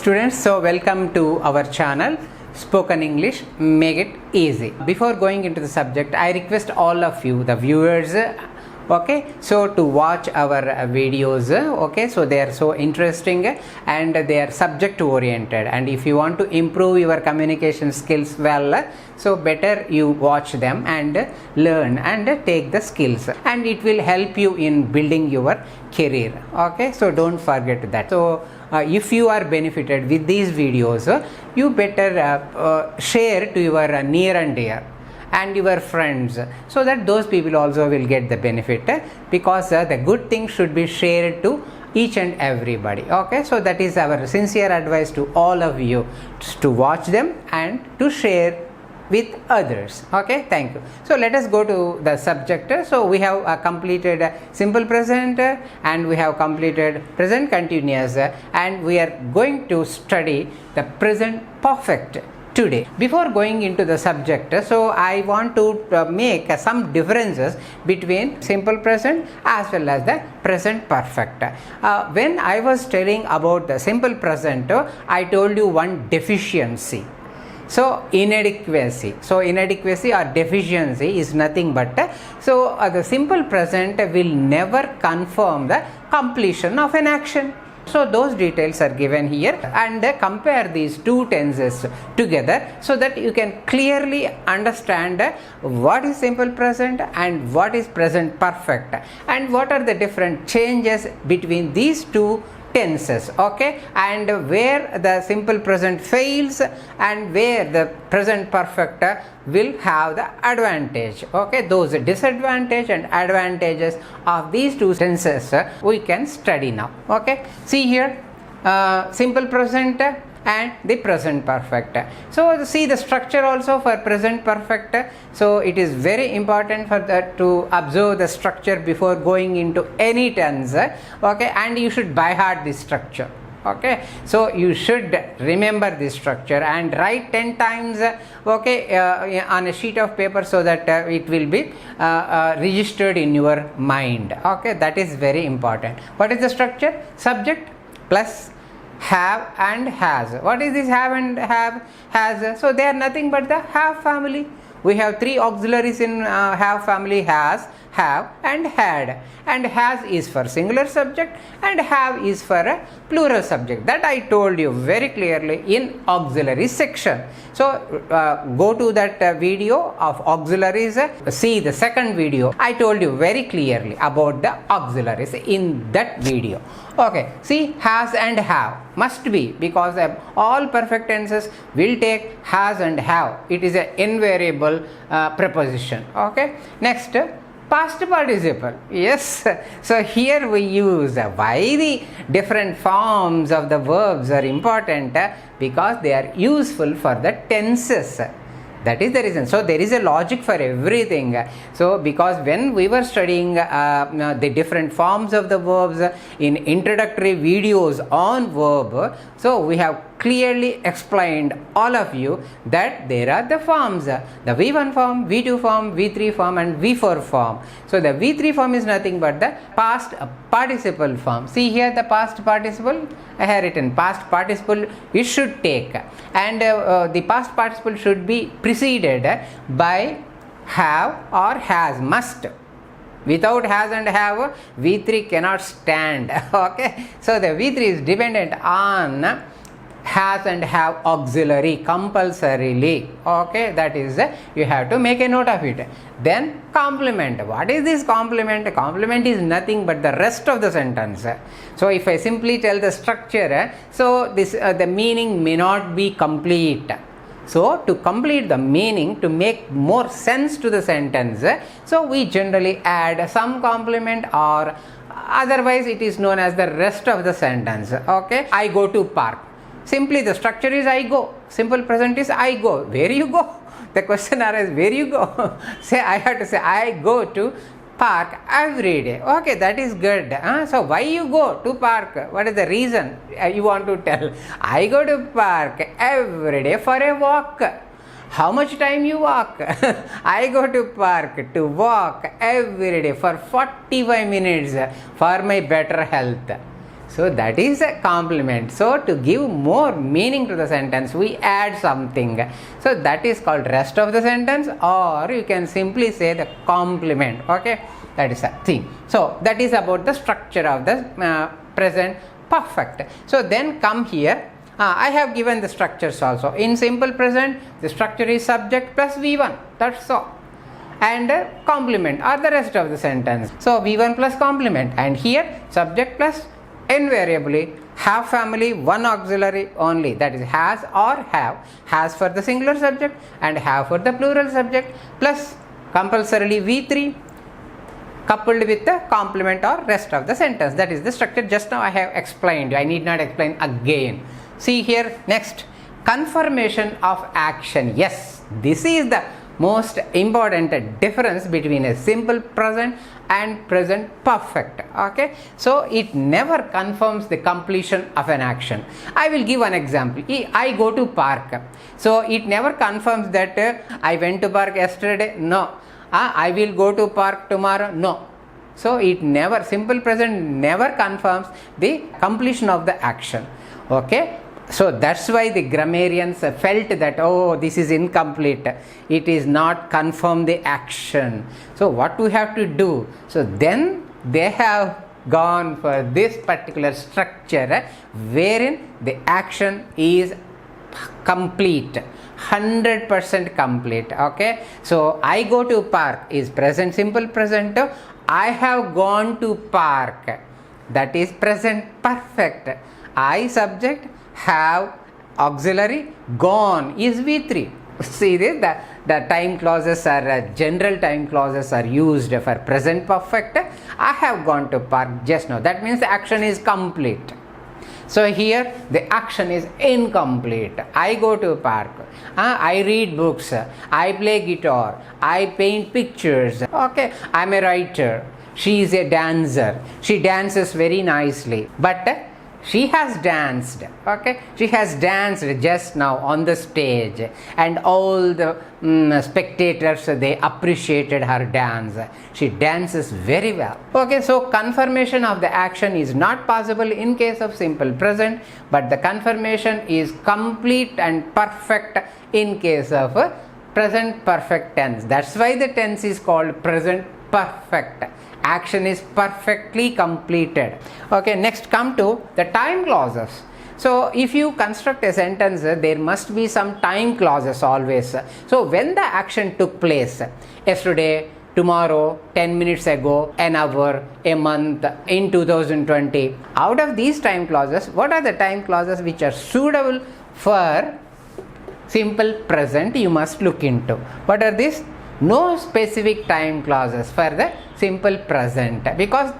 Students, so welcome to our channel Spoken English, make it easy. Before going into the subject, I request all of you, the viewers, okay, so to watch our videos, okay, so they are so interesting and they are subject oriented, and if you want to improve your communication skills well, so better you watch them and learn and take the skills, and it will help you in building your career. Okay, so don't forget that. So if you are benefited with these videos, you better share to your near and dear and your friends, so that those people also will get the benefit, because the good thing should be shared to each and everybody. Okay, so that is our sincere advice to all of you, to watch them and to share with others. Okay, thank you. So let us go to the subject. So we have completed simple present and we have completed present continuous, and we are going to study the present perfect today. Before going into the subject, so I want to make some differences between simple present as well as the present perfect. When I was telling about the simple present, I told you one deficiency. So inadequacy. So inadequacy or deficiency is nothing but the simple present will never confirm the completion of an action. So those details are given here, and compare these two tenses together so that you can clearly understand what is simple present and what is present perfect, and what are the different changes between these two tenses. Okay, and where the simple present fails and where the present perfect will have the advantage. Okay, those disadvantage and advantages of these two tenses we can study now. Okay, see here, simple present and the present perfect. So see the structure also for present perfect. So it is very important for that to observe the structure before going into any tense. Okay, and you should by heart this structure. Okay, so you should remember this structure and write 10 times on a sheet of paper, so that it will be registered in your mind. Okay, that is very important. What is the structure? Subject plus have and has. What is this have and has? So they are nothing but the have family. We have three auxiliaries in have family: has, have and had. And has is for singular subject and have is for a plural subject. That I told you very clearly in auxiliary section. So go to that video of auxiliaries, see the second video. I told you very clearly about the auxiliaries in that video. Okay, see, has and have must be, because all perfect tenses will take has and have. It is an invariable preposition. Okay, next, past participle. Yes, so here we use why the different forms of the verbs are important, because they are useful for the tenses. That is the reason. So there is a logic for everything. So because when we were studying the different forms of the verbs in introductory videos on verb, so we have clearly explained all of you that there are the forms: the V1 form, V2 form, V3 form and V4 form. So the V3 form is nothing but the past participle form. See here, the past participle I have written past participle you should take, and the past participle should be preceded by have or has, must. Without has and have, V3 cannot stand. Okay, so the V3 is dependent on has and have auxiliary compulsorily. Okay, that is you have to make a note of it. Then complement. What is this complement? Complement is nothing but the rest of the sentence. So if I simply tell the structure, so this the meaning may not be complete. So to complete the meaning, to make more sense to the sentence, so we generally add some complement, or otherwise it is known as the rest of the sentence. Okay, I go to park. Simply the structure is I go. Simple present is I go. Where you go? The question arises, where you go? Say, I have to say I go to park every day. Okay, that is good. So why you go to park? What is the reason you want to tell? I go to park every day for a walk. How much time you walk? I go to park to walk every day for 45 minutes for my better health. So that is a complement. So to give more meaning to the sentence, we add something. So that is called rest of the sentence, or you can simply say the complement. Okay, that is a thing. So that is about the structure of the present perfect. So then come here. I have given the structures also. In simple present, the structure is subject plus V1. That's all. And complement or the rest of the sentence. So V1 plus complement, and here subject plus invariably have family, one auxiliary only, that is has or have. Has for the singular subject and have for the plural subject, plus compulsorily V3 coupled with the complement or rest of the sentence. That is the structure. Just now I have explained. I need not explain again. See here, next, confirmation of action. Yes, this is the most important difference between a simple present and present perfect. Okay, so it never confirms the completion of an action. I will give one example. I go to park. So it never confirms that I went to park yesterday. No. I will go to park tomorrow. No. So it never, simple present never confirms the completion of the action. Okay, so that's why the grammarians felt that, oh, this is incomplete, it is not confirm the action. So what we have to do? So then they have gone for this particular structure wherein the action is complete, 100% complete. Okay, so I go to park is present simple present. I have gone to park, that is present perfect. I subject, have auxiliary, gone is V3. See this, the time clauses are general time clauses are used for present perfect. I have gone to park just now, that means the action is complete. So here the action is incomplete. I go to park, I read books, I play guitar, I paint pictures. Okay, I am a writer, she is a dancer, she dances very nicely, but she has danced. Okay, she has danced just now on the stage, and all the spectators, they appreciated her dance. She dances very well. Okay, so confirmation of the action is not possible in case of simple present, but the confirmation is complete and perfect in case of present perfect tense. That's why the tense is called present perfect. Action is perfectly completed. Okay, next come to the time clauses. So if you construct a sentence, there must be some time clauses always. So when the action took place, yesterday, tomorrow, 10 minutes ago, an hour, a month, in 2020, out of these time clauses, what are the time clauses which are suitable for simple present? You must look into. What are these? No specific time clauses for the simple present, because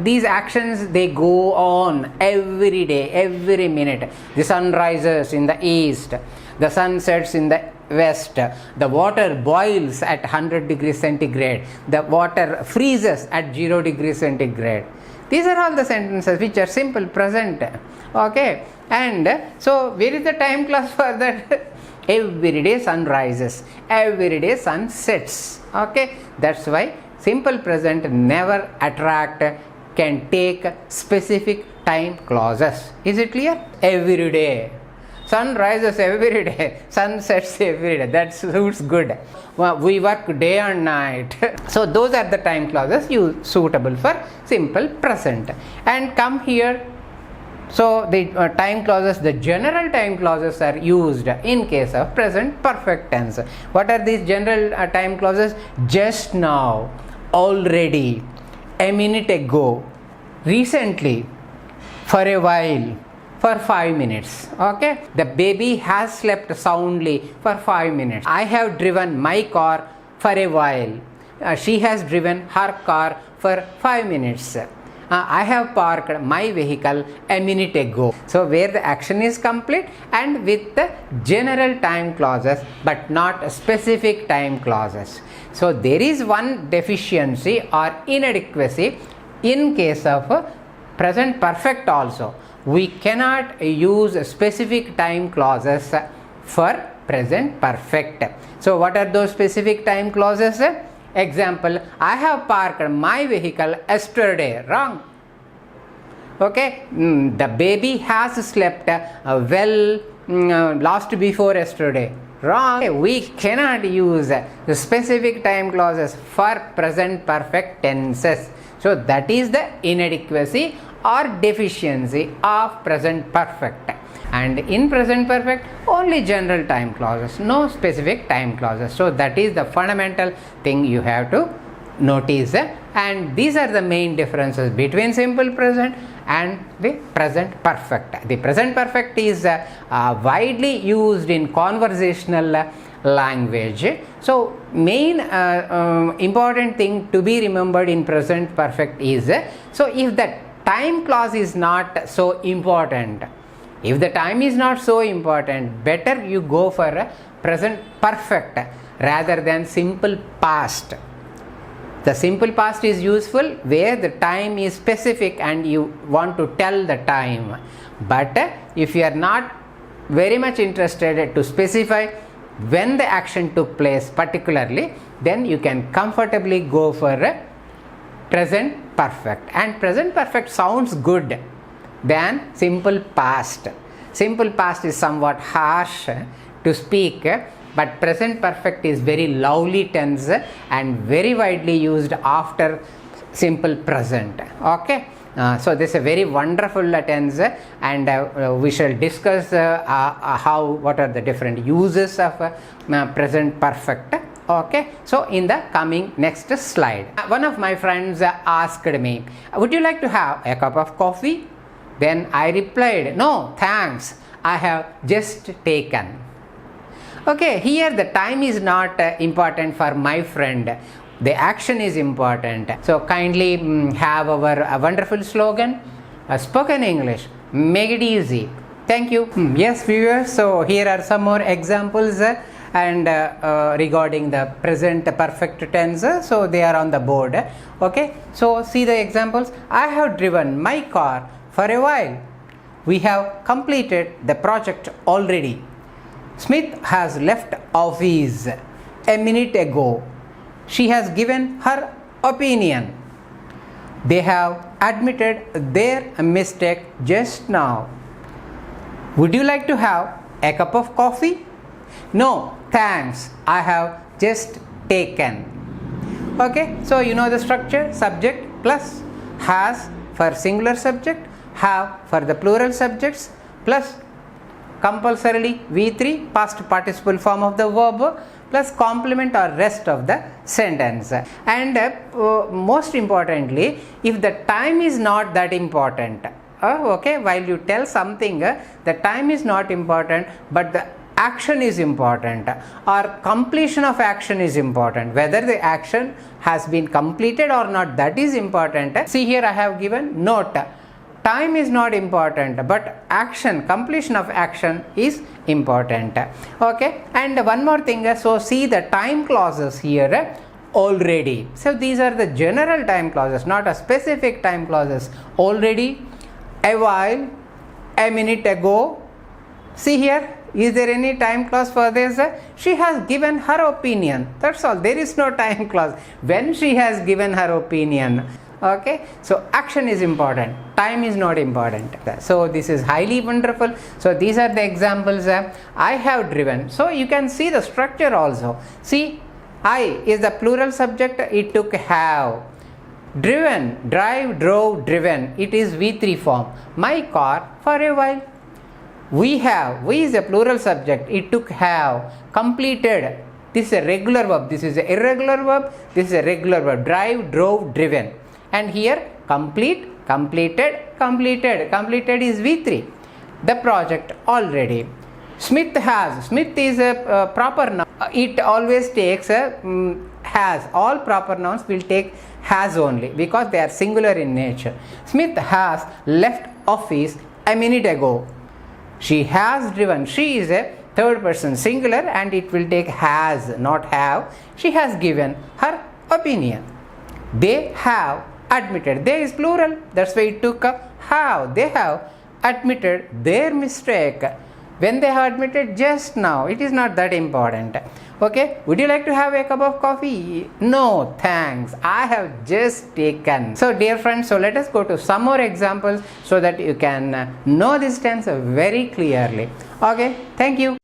these actions, they go on every day, every minute. The sun rises in the east, the sun sets in the west, the water boils at 100 degrees centigrade, the water freezes at 0 degrees centigrade. These are all the sentences which are simple present. Okay, and so where is the time clause for that? Every day sun rises, every day sun sets. Okay, that's why simple present never can take specific time clauses. Is it clear? Every day sun rises, every day sun sets, every day. That suits good. We work day and night. So those are the time clauses suitable for simple present. And come here. So the time clauses, the general time clauses are used in case of present perfect tense. What are these general time clauses? Just now, already, a minute ago, recently, for a while, for 5 minutes. Okay, the baby has slept soundly for 5 minutes. I have driven my car for a while. She has driven her car for 5 minutes. I have parked my vehicle a minute ago. So where the action is complete and with the general time clauses but not specific time clauses. So there is one deficiency or inadequacy in case of present perfect also. We cannot use specific time clauses for present perfect. So what are those specific time clauses? Example, I have parked my vehicle yesterday. Wrong. Okay, the baby has slept last before yesterday. Wrong. We cannot use the specific time clauses for present perfect tenses. So that is the inadequacy or deficiency of present perfect. And in present perfect, only general time clauses, no specific time clauses. So that is the fundamental thing you have to notice. And these are the main differences between simple present and the present perfect. The present perfect is widely used in conversational language. So main important thing to be remembered in present perfect is, so if the time clause is not so important, if the time is not so important, better you go for a present perfect rather than simple past. The simple past is useful where the time is specific and you want to tell the time. But if you are not very much interested to specify when the action took place particularly, then you can comfortably go for a present perfect. And present perfect sounds good than simple past. Simple past is somewhat harsh to speak, but present perfect is very lovely tense and very widely used after simple present. Okay, so this is a very wonderful tense, and we shall discuss what are the different uses of present perfect. Okay, so in the coming next slide, one of my friends asked me, would you like to have a cup of coffee? Then I replied, no thanks, I have just taken. Okay, here the time is not important for my friend, the action is important. So kindly have our wonderful slogan, spoken English, make it easy. Thank you. Yes viewers, so here are some more examples and regarding the present perfect tense. So they are on the board. Okay, so see the examples. I have driven my car for a while. We have completed the project already. Smith has left office a minute ago. She has given her opinion. They have admitted their mistake just now. Would you like to have a cup of coffee? No, thanks, I have just taken. Okay, so you know the structure, subject plus has for singular subject, have for the plural subjects, plus compulsorily V3 past participle form of the verb, plus complement or rest of the sentence. And most importantly, if the time is not that important, okay, while you tell something, the time is not important but the action is important, or completion of action is important, whether the action has been completed or not, that is important. See here I have given note, time is not important but action, completion of action is important. Okay, and one more thing, so see the time clauses here already. So these are the general time clauses, not a specific time clauses. Already, a while, a minute ago. See here, is there any time clause for this? She has given her opinion, that's all, there is no time clause. When she has given her opinion. Okay, so action is important, time is not important. So this is highly wonderful. So these are the examples. I have driven, so you can see the structure also. See, I is the plural subject, it took have. Driven, drive, drove, driven, it is V3 form. My car for a while. We have, we is a plural subject, it took have. Completed, this is a regular verb, this is an irregular verb, this is a regular verb. Drive, drove, driven. And here complete, completed, completed, completed is V3. The project already. Smith has, Smith is a proper noun, it always takes a has. All proper nouns will take has only because they are singular in nature. Smith has left office a minute ago. She has driven, she is a third person singular and it will take has, not have. She has given her opinion. They have admitted, they is plural, that's why it took a have. They have admitted their mistake. when they have admitted just now. It is not that important. Okay, would you like to have a cup of coffee? No, thanks, I have just taken. So dear friends, so let us go to some more examples so that you can know this tense very clearly. Okay, thank you.